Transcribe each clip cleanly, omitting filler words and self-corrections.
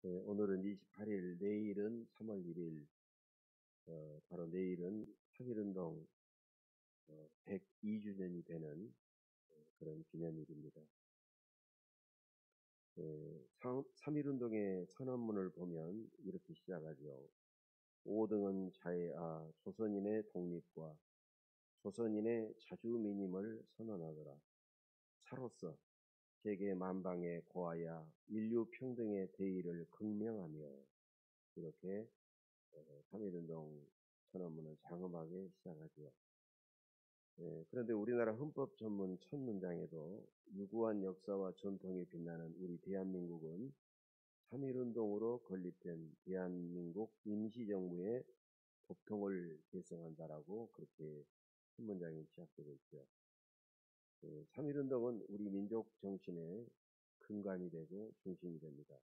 오늘은 28일, 내일은 3월 1일, 바로 내일은 3.1운동 102주년이 되는 그런 기념일입니다. 3.1운동의 선언문을 보면 이렇게 시작하죠. 5등은 자해아 조선인의 독립과 조선인의 자주민임을 선언하더라. 차로서 세계 만방에 고하야 인류 평등의 대의를 극명하며, 이렇게 3.1운동 선언문을 장엄하게 시작하죠. 그런데 우리나라 헌법 전문 첫 문장에도 유구한 역사와 전통이 빛나는 우리 대한민국은 3.1운동으로 건립된 대한민국 임시정부의 법통을 계승한다라고 그렇게 첫 문장이 시작되고 있죠. 3.1운동은 우리 민족 정신의 근간이 되고 중심이 됩니다.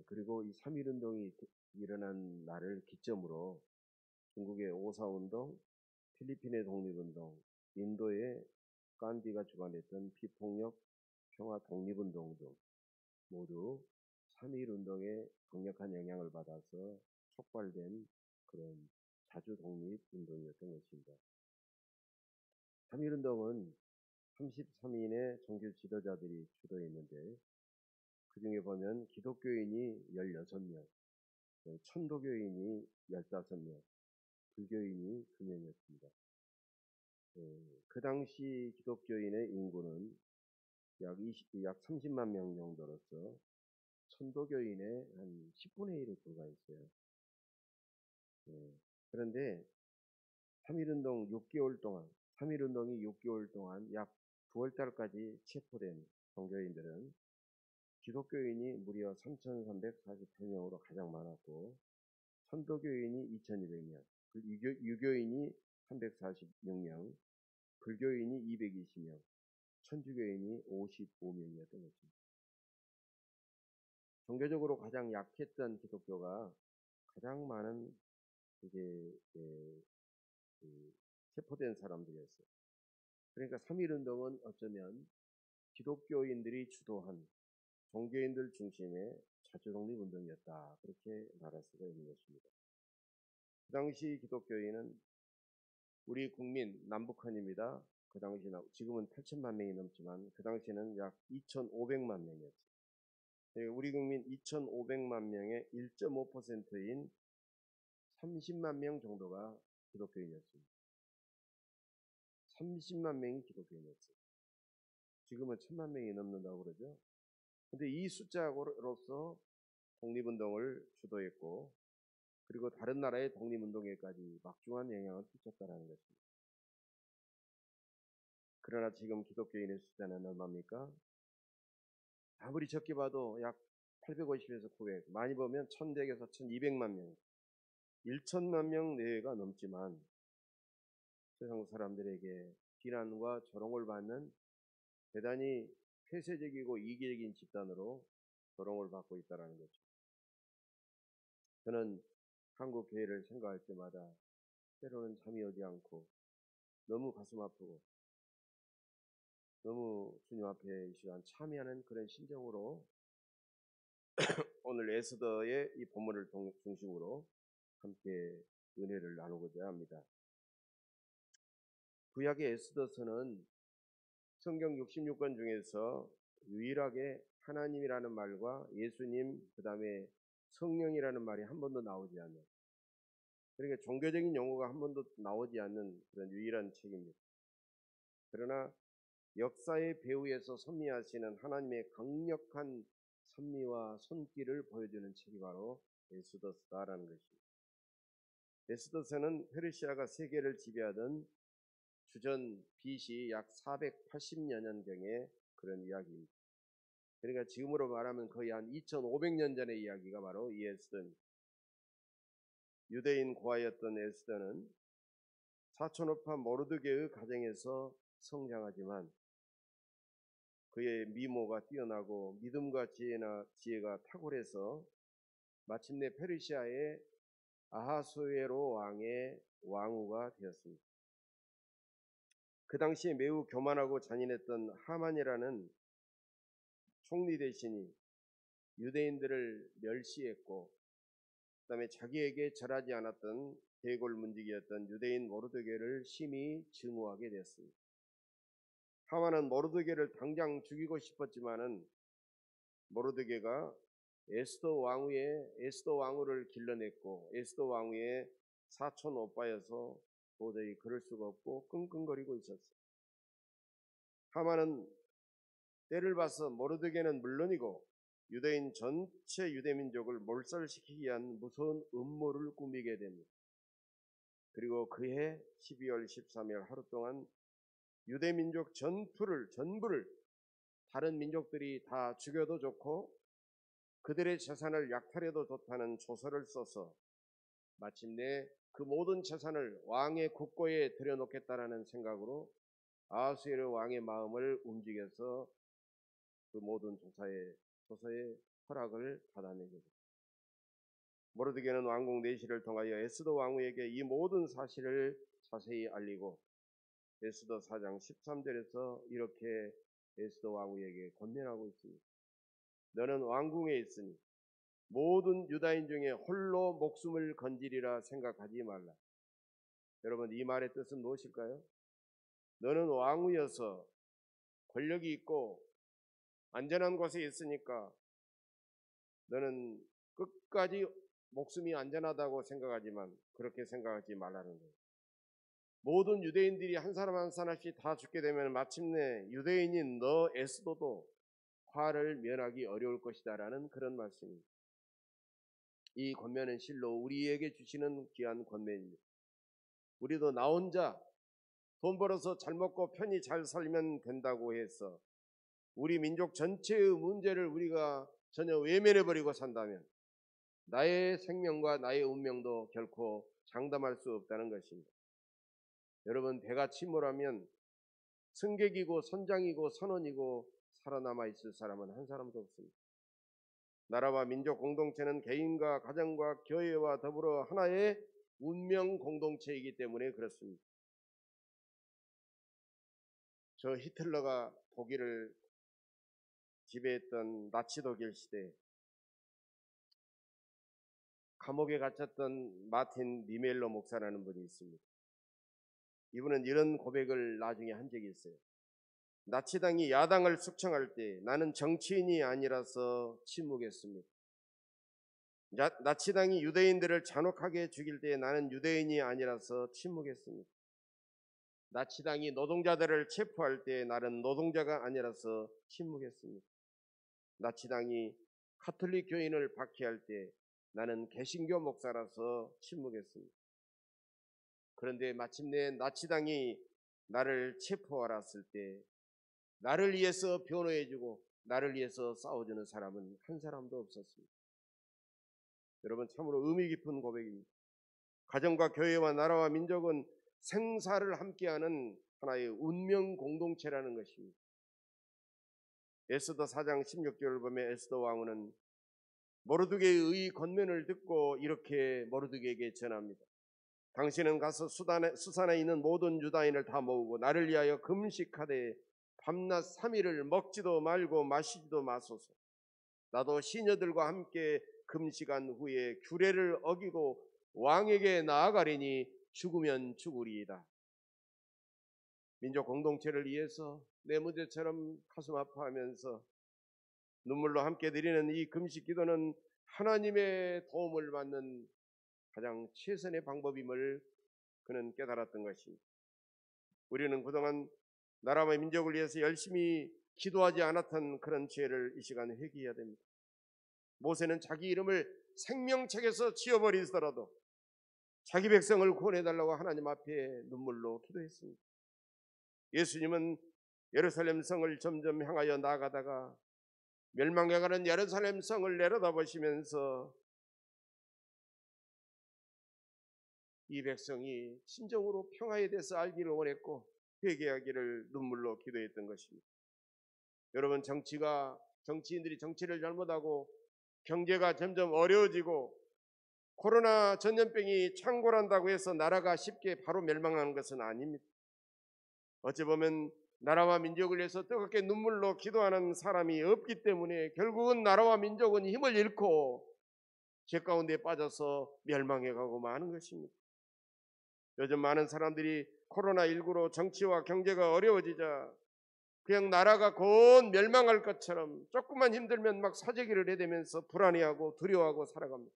그리고 이 3.1운동이 일어난 날을 기점으로 중국의 오사운동, 필리핀의 독립운동, 인도의 간디가 주관했던 비폭력 평화 독립운동 등 모두 3.1운동의 강력한 영향을 받아서 촉발된 그런 자주독립운동이었던 것입니다. 3.1운동은 33인의 종교 지도자들이 주도했는데, 그 중에 보면 기독교인이 16명, 천도교인이 15명, 불교인이 2명이었습니다. 그 당시 기독교인의 인구는 약 30만 명 정도로서 천도교인의 한 10분의 1에 불과했어요. 그런데 3.1운동 6개월 동안, 3.1운동이 6개월 동안 약 9월달까지 체포된 종교인들은 기독교인이 무려 3,348명으로 가장 많았고, 천도교인이 2,200명, 유교인이 346명, 불교인이 220명, 천주교인이 55명이었던 것입니다. 종교적으로 가장 약했던 기독교가 가장 많은 체포된 사람들이었어요. 그러니까 3.1운동은 어쩌면 기독교인들이 주도한 종교인들 중심의 자주독립운동이었다, 그렇게 말할 수가 있는 것입니다. 그 당시 기독교인은 우리 국민 남북한입니다. 그 당시 지금은 8천만 명이 넘지만 그 당시에는 약 2,500만 명이었어요. 우리 국민 2,500만 명의 1.5%인 30만 명 정도가 기독교인이었습니다. 30만 명이 기독교인이었어요. 지금은 1,000만 명이 넘는다고 그러죠. 근데 이 숫자로서 독립운동을 주도했고, 그리고 다른 나라의 독립운동에까지 막중한 영향을 끼쳤다는 것입니다. 그러나 지금 기독교인의 숫자는 얼마입니까? 아무리 적게 봐도 약 850에서 900, 많이 보면 1,100에서 1,200만 명, 1,000만 명 내외가 넘지만 세상 사람들에게 비난과 조롱을 받는 대단히 폐쇄적이고 이기적인 집단으로 조롱을 받고 있다는 거죠. 저는 한국 교회를 생각할 때마다 때로는 잠이 오지 않고 너무 가슴 아프고 너무 주님 앞에 이 시간 참여하는 그런 심정으로 오늘 에스더의 이 본문을 중심으로 함께 은혜를 나누고자 합니다. 구약의 에스더서는 성경 66권 중에서 유일하게 하나님이라는 말과 예수님, 그 다음에 성령이라는 말이 한 번도 나오지 않는, 그러니까 종교적인 용어가 한 번도 나오지 않는 그런 유일한 책입니다. 그러나 역사의 배후에서 섭리하시는 하나님의 강력한 섭리와 손길을 보여주는 책이 바로 에스더서다라는 것입니다. 에스더서는 페르시아가 세계를 지배하던 주전 BC 약 480여 년경의 그런 이야기입니다. 그러니까 지금으로 말하면 거의 한 2500년 전의 이야기가 바로 이 에스더입니다. 유대인 고아였던 에스더는 사촌오파 모르드게의 가정에서 성장하지만 그의 미모가 뛰어나고 믿음과 지혜가 탁월해서 마침내 페르시아의 아하수에로 왕의 왕후가 되었습니다. 그 당시에 매우 교만하고 잔인했던 하만이라는 총리 대신이 유대인들을 멸시했고 그다음에 자기에게 절하지 않았던 대골문지기였던 유대인 모르드게를 심히 증오하게 됐습니다. 하만은 모르드게를 당장 죽이고 싶었지만은 모르드게가 에스더 왕후를 길러냈고 에스더 왕후의 사촌 오빠여서 도저히 그럴 수가 없고 끙끙거리고 있었어요. 하만은 때를 봐서 모르드게는 물론이고 유대인 전체 유대민족을 몰살시키기 위한 무서운 음모를 꾸미게 됩니다. 그리고 그해 12월 13일 하루 동안 유대민족 전부를 다른 민족들이 다 죽여도 좋고 그들의 재산을 약탈해도 좋다는 조서를 써서 마침내 그 모든 재산을 왕의 국고에 들여놓겠다라는 생각으로 아하수에로 왕의 마음을 움직여서 그 모든 조서의 허락을 받아내게 됩니다. 모르드게는 왕궁 내시를 통하여 에스더 왕후에게 이 모든 사실을 자세히 알리고 에스더 4장 13절에서 이렇게 에스더 왕후에게 권면하고 있습니다. 너는 왕궁에 있으니 모든 유다인 중에 홀로 목숨을 건지리라 생각하지 말라. 여러분, 이 말의 뜻은 무엇일까요? 너는 왕후여서 권력이 있고 안전한 곳에 있으니까 너는 끝까지 목숨이 안전하다고 생각하지만 그렇게 생각하지 말라는 거예요. 모든 유대인들이 한 사람 한 사람씩 다 죽게 되면 마침내 유대인인 너 에스더도 화를 면하기 어려울 것이다라는 그런 말씀입니다. 이 권면은 실로 우리에게 주시는 귀한 권면입니다. 우리도 나 혼자 돈 벌어서 잘 먹고 편히 잘 살면 된다고 해서 우리 민족 전체의 문제를 우리가 전혀 외면해버리고 산다면 나의 생명과 나의 운명도 결코 장담할 수 없다는 것입니다. 여러분, 배가 침몰하면 승객이고 선장이고 선원이고 살아남아 있을 사람은 한 사람도 없습니다. 나라와 민족 공동체는 개인과 가정과 교회와 더불어 하나의 운명 공동체이기 때문에 그렇습니다. 저 히틀러가 독일을 지배했던 나치 독일 시대 감옥에 갇혔던 마틴 니멜러 목사라는 분이 있습니다. 이분은 이런 고백을 나중에 한 적이 있어요. 나치당이 야당을 숙청할 때 나는 정치인이 아니라서 침묵했습니다. 나치당이 유대인들을 잔혹하게 죽일 때 나는 유대인이 아니라서 침묵했습니다. 나치당이 노동자들을 체포할 때 나는 노동자가 아니라서 침묵했습니다. 나치당이 카톨릭 교인을 박해할 때 나는 개신교 목사라서 침묵했습니다. 그런데 마침내 나치당이 나를 체포하았을 때 나를 위해서 변호해주고 나를 위해서 싸워주는 사람은 한 사람도 없었습니다. 여러분, 참으로 의미 깊은 고백입니다. 가정과 교회와 나라와 민족은 생사를 함께하는 하나의 운명 공동체라는 것입니다. 에스더 4장 16절을 보면 에스더 왕후는 모르드게의 권면을 듣고 이렇게 모르드게에게 전합니다. 당신은 가서 수산에 있는 모든 유다인을 다 모으고 나를 위하여 금식하되 밤낮 3일을 먹지도 말고 마시지도 마소서. 나도 시녀들과 함께 금식한 후에 규례를 어기고 왕에게 나아가리니 죽으면 죽으리이다. 민족 공동체를 위해서 내 문제처럼 가슴 아파하면서 눈물로 함께 드리는 이 금식 기도는 하나님의 도움을 받는 가장 최선의 방법임을 그는 깨달았던 것입니다. 우리는 그동안 나라와 민족을 위해서 열심히 기도하지 않았던 그런 죄를 이 시간에 회개해야 됩니다. 모세는 자기 이름을 생명책에서 지워버리더라도 자기 백성을 구원해달라고 하나님 앞에 눈물로 기도했습니다. 예수님은 예루살렘 성을 점점 향하여 나아가다가 멸망해가는 예루살렘 성을 내려다보시면서 이 백성이 진정으로 평화에 대해서 알기를 원했고 회개하기를 눈물로 기도했던 것입니다. 여러분, 정치인들이 정치를 잘못하고 경제가 점점 어려워지고 코로나 전염병이 창궐한다고 해서 나라가 쉽게 바로 멸망하는 것은 아닙니다. 어찌 보면 나라와 민족을 위해서 뜨겁게 눈물로 기도하는 사람이 없기 때문에 결국은 나라와 민족은 힘을 잃고 죄 가운데 빠져서 멸망해가고 마는 것입니다. 요즘 많은 사람들이 코로나19로 정치와 경제가 어려워지자 그냥 나라가 곧 멸망할 것처럼 조금만 힘들면 막 사재기를 해대면서 불안해하고 두려워하고 살아갑니다.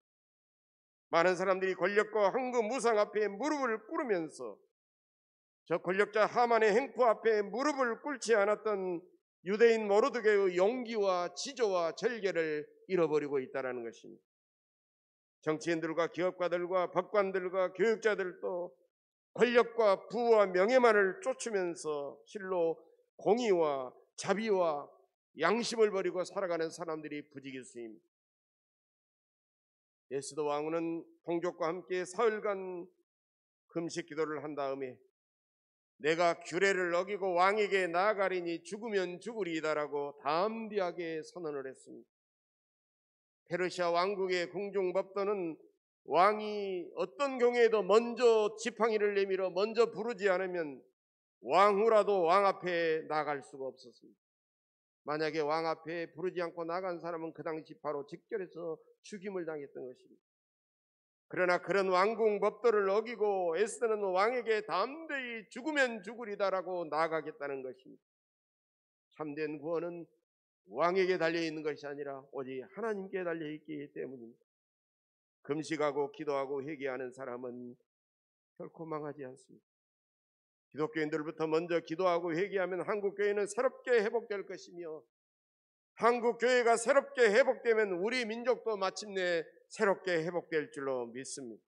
많은 사람들이 권력과 황금 무상 앞에 무릎을 꿇으면서 저 권력자 하만의 행포 앞에 무릎을 꿇지 않았던 유대인 모르드게의 용기와 지조와 절개를 잃어버리고 있다는 것입니다. 정치인들과 기업가들과 법관들과 교육자들도 권력과 부와 명예만을 쫓으면서 실로 공의와 자비와 양심을 버리고 살아가는 사람들이 부지기수입니다. 에스더 왕후는 동족과 함께 사흘간 금식 기도를 한 다음에 내가 규례를 어기고 왕에게 나아가리니 죽으면 죽으리이다라고 담대하게 선언을 했습니다. 페르시아 왕국의 궁중법도는 왕이 어떤 경우에도 먼저 지팡이를 내밀어 먼저 부르지 않으면 왕후라도 왕 앞에 나갈 수가 없었습니다. 만약에 왕 앞에 부르지 않고 나간 사람은 그 당시 바로 직결해서 죽임을 당했던 것입니다. 그러나 그런 왕궁 법도를 어기고 에스더는 왕에게 담대히 죽으면 죽으리다라고 나아가겠다는 것입니다. 참된 구원은 왕에게 달려있는 것이 아니라 오직 하나님께 달려있기 때문입니다. 금식하고 기도하고 회개하는 사람은 결코 망하지 않습니다. 기독교인들부터 먼저 기도하고 회개하면 한국교회는 새롭게 회복될 것이며 한국교회가 새롭게 회복되면 우리 민족도 마침내 새롭게 회복될 줄로 믿습니다.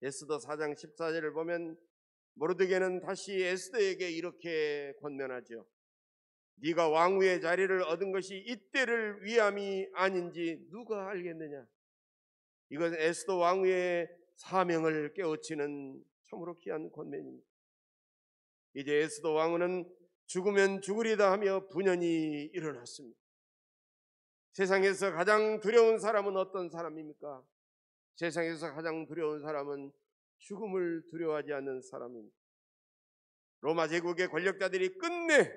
에스더 4장 14절을 보면 모르드게는 다시 에스더에게 이렇게 권면하죠. 네가 왕후의 자리를 얻은 것이 이때를 위함이 아닌지 누가 알겠느냐. 이건 에스더 왕후의 사명을 깨우치는 참으로 귀한 권면입니다. 이제 에스더 왕후는 죽으면 죽으리다 하며 분연히 일어났습니다. 세상에서 가장 두려운 사람은 어떤 사람입니까? 세상에서 가장 두려운 사람은 죽음을 두려워하지 않는 사람입니다. 로마 제국의 권력자들이 끝내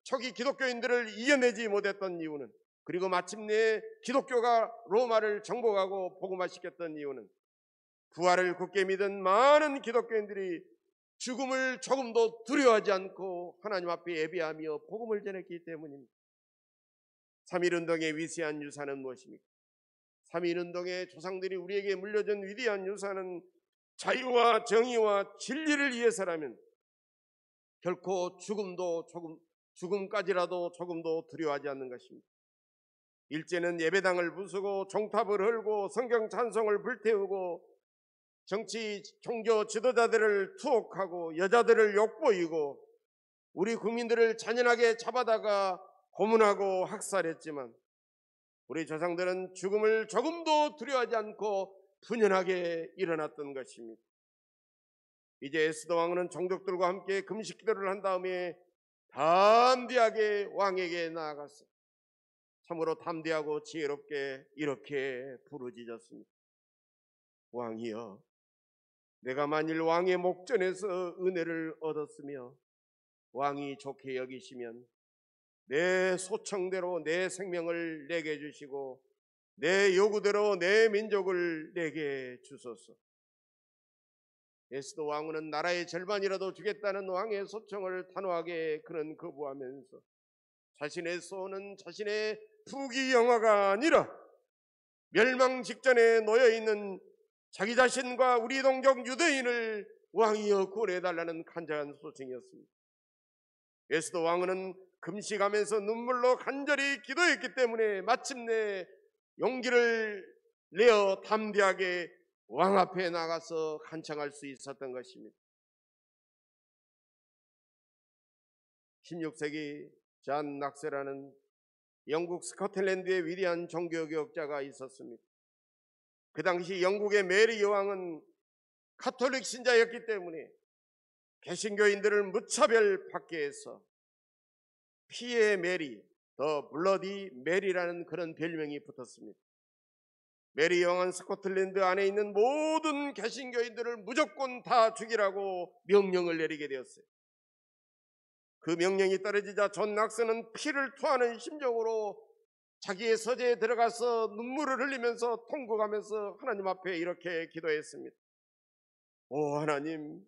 초기 기독교인들을 이겨내지 못했던 이유는, 그리고 마침내 기독교가 로마를 정복하고 복음화시켰던 이유는 부활을 굳게 믿은 많은 기독교인들이 죽음을 조금도 두려워하지 않고 하나님 앞에 예배하며 복음을 전했기 때문입니다. 3.1운동의 위대한 유산은 무엇입니까? 3.1운동의 조상들이 우리에게 물려준 위대한 유산은 자유와 정의와 진리를 위해서라면 결코 죽음까지라도 조금도 두려워하지 않는 것입니다. 일제는 예배당을 부수고 종탑을 헐고 성경 찬송을 불태우고 정치 종교 지도자들을 투옥하고 여자들을 욕보이고 우리 국민들을 잔인하게 잡아다가 고문하고 학살했지만 우리 조상들은 죽음을 조금도 두려워하지 않고 분연하게 일어났던 것입니다. 이제 에스더 왕후는 종족들과 함께 금식 기도를 한 다음에 담대하게 왕에게 나아갔어요. 참으로 담대하고 지혜롭게 이렇게 부르짖었습니다. 왕이여, 내가 만일 왕의 목전에서 은혜를 얻었으며 왕이 좋게 여기시면 내 소청대로 내 생명을 내게 주시고 내 요구대로 내 민족을 내게 주소서. 에스더 왕후는 나라의 절반이라도 주겠다는 왕의 소청을 단호하게 그는 거부하면서 자신의 소원은 자신의 부귀영화가 아니라 멸망 직전에 놓여있는 자기 자신과 우리 동족 유대인을 왕이여 구원해달라는 간절한 소청이었습니다. 에스더 왕후는 금식하면서 눈물로 간절히 기도했기 때문에 마침내 용기를 내어 담대하게 왕 앞에 나가서 간청할 수 있었던 것입니다. 16세기 잔 낙세라는 영국 스코틀랜드의 위대한 종교개혁자가 있었습니다. 그 당시 영국의 메리 여왕은 가톨릭 신자였기 때문에 개신교인들을 무차별받게 해서 피의 메리, 더 블러디 메리라는 그런 별명이 붙었습니다. 메리 여왕은 스코틀랜드 안에 있는 모든 개신교인들을 무조건 다 죽이라고 명령을 내리게 되었어요. 그 명령이 떨어지자 존 낙스는 피를 토하는 심정으로 자기의 서재에 들어가서 눈물을 흘리면서 통곡하면서 하나님 앞에 이렇게 기도했습니다. 오 하나님,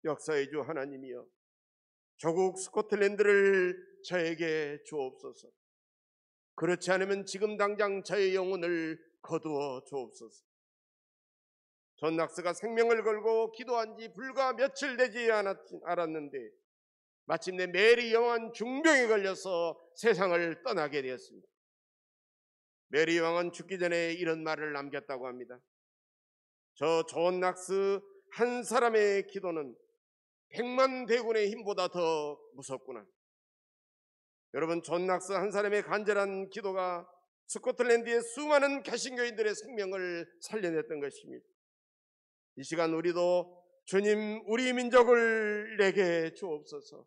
역사의 주 하나님이여, 조국 스코틀랜드를 저에게 주옵소서. 그렇지 않으면 지금 당장 저의 영혼을 거두어 주옵소서. 존 낙스가 생명을 걸고 기도한 지 불과 며칠 되지 않았는데 마침내 메리 여왕은 중병에 걸려서 세상을 떠나게 되었습니다. 메리 여왕은 죽기 전에 이런 말을 남겼다고 합니다. 저 존 낙스 한 사람의 기도는 100만 대군의 힘보다 더 무섭구나. 여러분, 존 낙스 한 사람의 간절한 기도가 스코틀랜드의 수많은 개신교인들의 생명을 살려냈던 것입니다. 이 시간 우리도 주님, 우리 민족을 내게 주옵소서.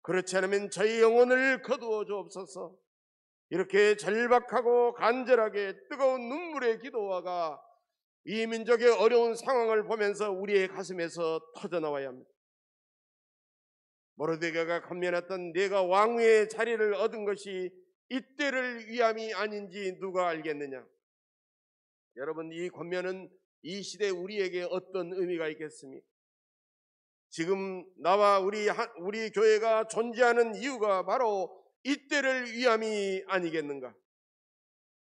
그렇지 않으면 저희 영혼을 거두어 주옵소서. 이렇게 절박하고 간절하게 뜨거운 눈물의 기도가 이 민족의 어려운 상황을 보면서 우리의 가슴에서 터져나와야 합니다. 모르드게가 권면했던 내가 왕위의 자리를 얻은 것이 이때를 위함이 아닌지 누가 알겠느냐. 여러분, 이 권면은 이 시대 우리에게 어떤 의미가 있겠습니까? 지금 나와 우리 교회가 존재하는 이유가 바로 이때를 위함이 아니겠는가.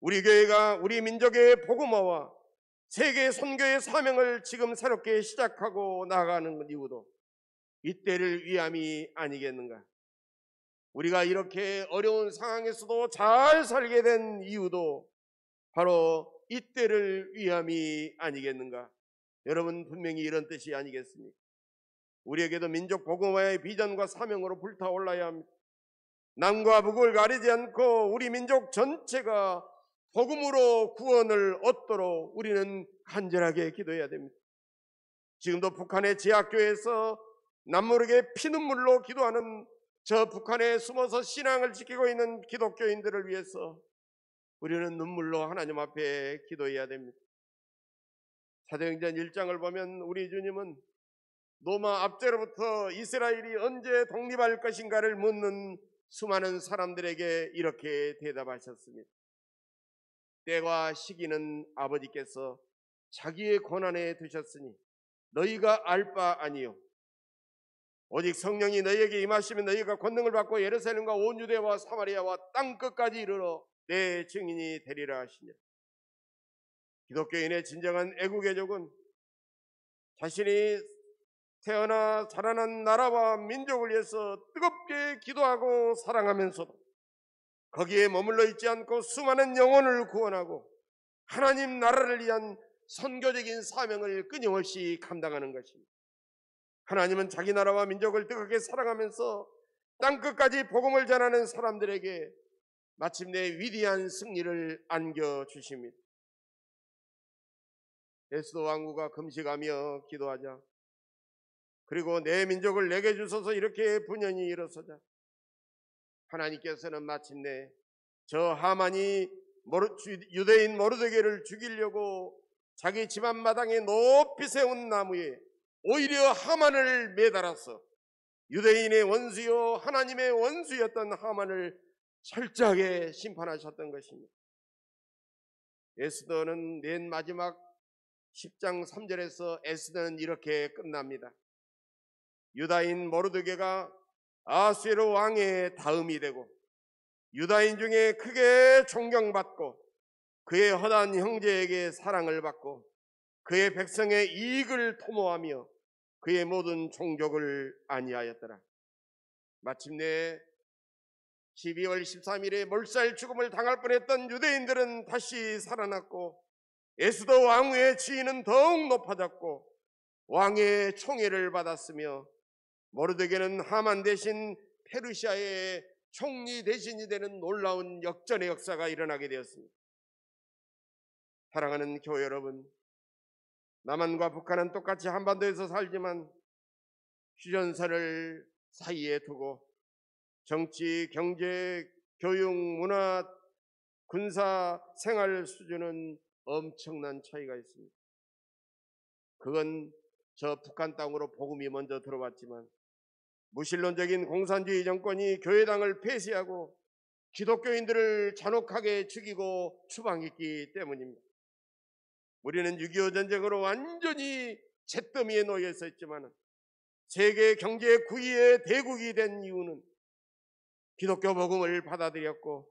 우리 교회가 우리 민족의 복음화와 세계 선교의 사명을 지금 새롭게 시작하고 나아가는 이유도 이때를 위함이 아니겠는가. 우리가 이렇게 어려운 상황에서도 잘 살게 된 이유도 바로 이때를 위함이 아니겠는가. 여러분, 분명히 이런 뜻이 아니겠습니까? 우리에게도 민족 복음화의 비전과 사명으로 불타올라야 합니다. 남과 북을 가리지 않고 우리 민족 전체가 복음으로 구원을 얻도록 우리는 간절하게 기도해야 됩니다. 지금도 북한의 제학교에서 남모르게 피눈물로 기도하는 저 북한에 숨어서 신앙을 지키고 있는 기독교인들을 위해서 우리는 눈물로 하나님 앞에 기도해야 됩니다. 사도행전 1장을 보면 우리 주님은 로마 압제로부터 이스라엘이 언제 독립할 것인가를 묻는 수많은 사람들에게 이렇게 대답하셨습니다. 때와 시기는 아버지께서 자기의 권한에 두셨으니 너희가 알 바 아니요. 오직 성령이 너희에게 임하시면 너희가 권능을 받고 예루살렘과 온 유대와 사마리아와 땅 끝까지 이르러 내 증인이 되리라 하시니라. 기독교인의 진정한 애국애족은 자신이 태어나 자라난 나라와 민족을 위해서 뜨겁게 기도하고 사랑하면서도 거기에 머물러 있지 않고 수많은 영혼을 구원하고 하나님 나라를 위한 선교적인 사명을 끊임없이 감당하는 것입니다. 하나님은 자기 나라와 민족을 뜨겁게 사랑하면서 땅끝까지 복음을 전하는 사람들에게 마침내 위대한 승리를 안겨주십니다. 에스더 왕후가 금식하며 기도하자, 그리고 내 민족을 내게 주소서 이렇게 분연히 일어서자 하나님께서는 마침내 저 하만이 유대인 모르드게를 죽이려고 자기 집안 마당에 높이 세운 나무에 오히려 하만을 매달아서 유대인의 원수요 하나님의 원수였던 하만을 철저하게 심판하셨던 것입니다. 에스더는 맨 마지막 10장 3절에서 에스더는 이렇게 끝납니다. 유다인 모르드게가 아수에로 왕의 다음이 되고 유다인 중에 크게 존경받고 그의 허다한 형제에게 사랑을 받고 그의 백성의 이익을 도모하며 그의 모든 종족을 안위하였더라. 마침내 12월 13일에 몰살 죽음을 당할 뻔했던 유대인들은 다시 살아났고 에스더 왕후의 지위는 더욱 높아졌고 왕의 총애를 받았으며 모르드게는 하만 대신 페르시아의 총리 대신이 되는 놀라운 역전의 역사가 일어나게 되었습니다. 사랑하는 교회 여러분, 남한과 북한은 똑같이 한반도에서 살지만 휴전선을 사이에 두고 정치, 경제, 교육, 문화, 군사, 생활 수준은 엄청난 차이가 있습니다. 그건 저 북한 땅으로 복음이 먼저 들어왔지만 무신론적인 공산주의 정권이 교회당을 폐쇄하고 기독교인들을 잔혹하게 죽이고 추방했기 때문입니다. 우리는 6.25 전쟁으로 완전히 잿더미에 놓여 있었지만 세계 경제 9위의 대국이 된 이유는 기독교 복음을 받아들였고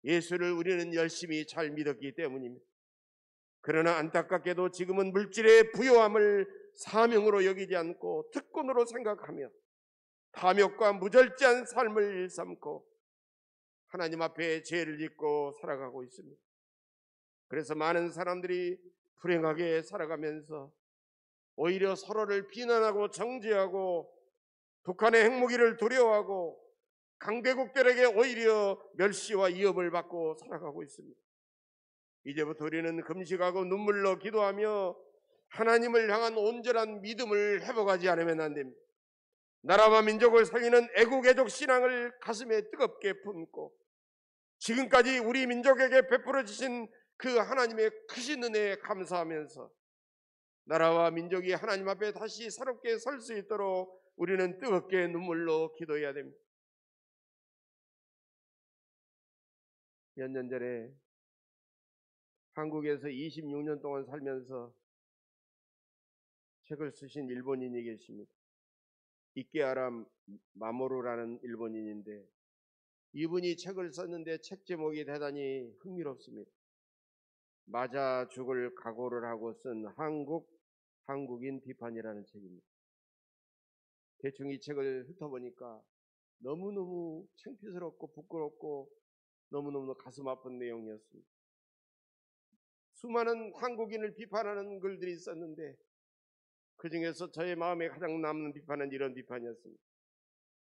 예수를 우리는 열심히 잘 믿었기 때문입니다. 그러나 안타깝게도 지금은 물질의 부요함을 사명으로 여기지 않고 특권으로 생각하며 탐욕과 무절제한 삶을 일삼고 하나님 앞에 죄를 짓고 살아가고 있습니다. 그래서 많은 사람들이 불행하게 살아가면서 오히려 서로를 비난하고 정죄하고 북한의 핵무기를 두려워하고 강대국들에게 오히려 멸시와 위협을 받고 살아가고 있습니다. 이제부터 우리는 금식하고 눈물로 기도하며 하나님을 향한 온전한 믿음을 회복하지 않으면 안 됩니다. 나라와 민족을 살리는 애국애족 신앙을 가슴에 뜨겁게 품고 지금까지 우리 민족에게 베풀어 주신 그 하나님의 크신 은혜에 감사하면서 나라와 민족이 하나님 앞에 다시 새롭게 설 수 있도록 우리는 뜨겁게 눈물로 기도해야 됩니다. 몇 년 전에 한국에서 26년 동안 살면서 책을 쓰신 일본인이 계십니다. 이케하라 마모루라는 일본인인데 이분이 책을 썼는데 책 제목이 대단히 흥미롭습니다. 맞아 죽을 각오를 하고 쓴 한국인 비판이라는 책입니다. 대충 이 책을 훑어보니까 너무너무 창피스럽고 부끄럽고 너무너무 가슴 아픈 내용이었습니다. 수많은 한국인을 비판하는 글들이 있었는데 그 중에서 저의 마음에 가장 남는 비판은 이런 비판이었습니다.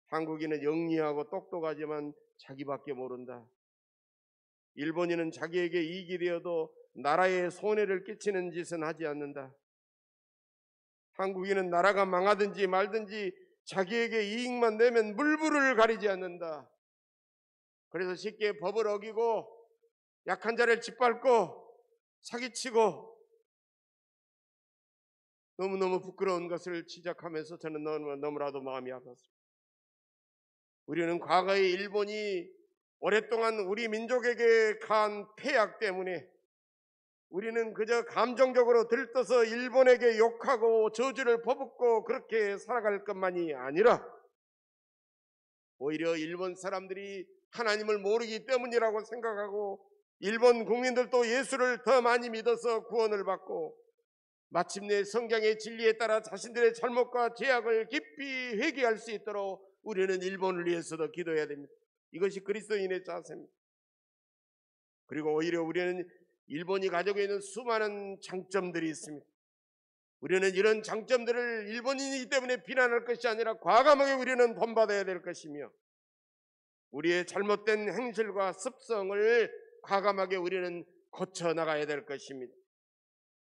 한국인은 영리하고 똑똑하지만 자기밖에 모른다. 일본인은 자기에게 이익이 되어도 나라에 손해를 끼치는 짓은 하지 않는다. 한국인은 나라가 망하든지 말든지 자기에게 이익만 내면 물불을 가리지 않는다. 그래서 쉽게 법을 어기고 약한 자를 짓밟고 사기치고 너무너무 부끄러운 것을 지적하면서 저는 너무나도 마음이 아팠습니다. 우리는 과거의 일본이 오랫동안 우리 민족에게 가한 폐악 때문에 우리는 그저 감정적으로 들떠서 일본에게 욕하고 저주를 퍼붓고 그렇게 살아갈 것만이 아니라 오히려 일본 사람들이 하나님을 모르기 때문이라고 생각하고 일본 국민들도 예수를 더 많이 믿어서 구원을 받고 마침내 성경의 진리에 따라 자신들의 잘못과 죄악을 깊이 회개할 수 있도록 우리는 일본을 위해서도 기도해야 됩니다. 이것이 그리스도인의 자세입니다. 그리고 오히려 우리는 일본이 가지고 있는 수많은 장점들이 있습니다. 우리는 이런 장점들을 일본인이기 때문에 비난할 것이 아니라 과감하게 우리는 본받아야 될 것이며 우리의 잘못된 행실과 습성을 과감하게 우리는 고쳐나가야 될 것입니다.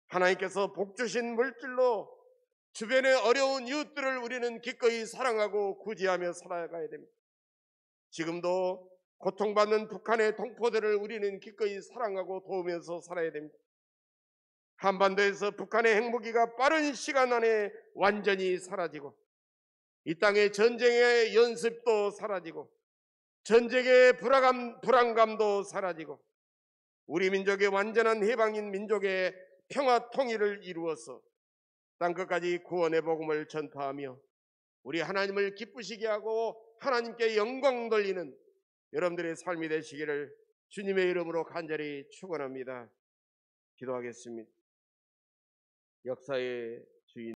하나님께서 복 주신 물질로 주변의 어려운 이웃들을 우리는 기꺼이 사랑하고 구제하며 살아가야 됩니다. 지금도 고통받는 북한의 동포들을 우리는 기꺼이 사랑하고 도우면서 살아야 됩니다. 한반도에서 북한의 핵무기가 빠른 시간 안에 완전히 사라지고 이 땅의 전쟁의 연습도 사라지고 전쟁의 불안감도 사라지고 우리 민족의 완전한 해방인 민족의 평화 통일을 이루어서 땅끝까지 구원의 복음을 전파하며 우리 하나님을 기쁘시게 하고 하나님께 영광 돌리는 여러분들의 삶이 되시기를 주님의 이름으로 간절히 축원합니다. 기도하겠습니다. 역사의 주인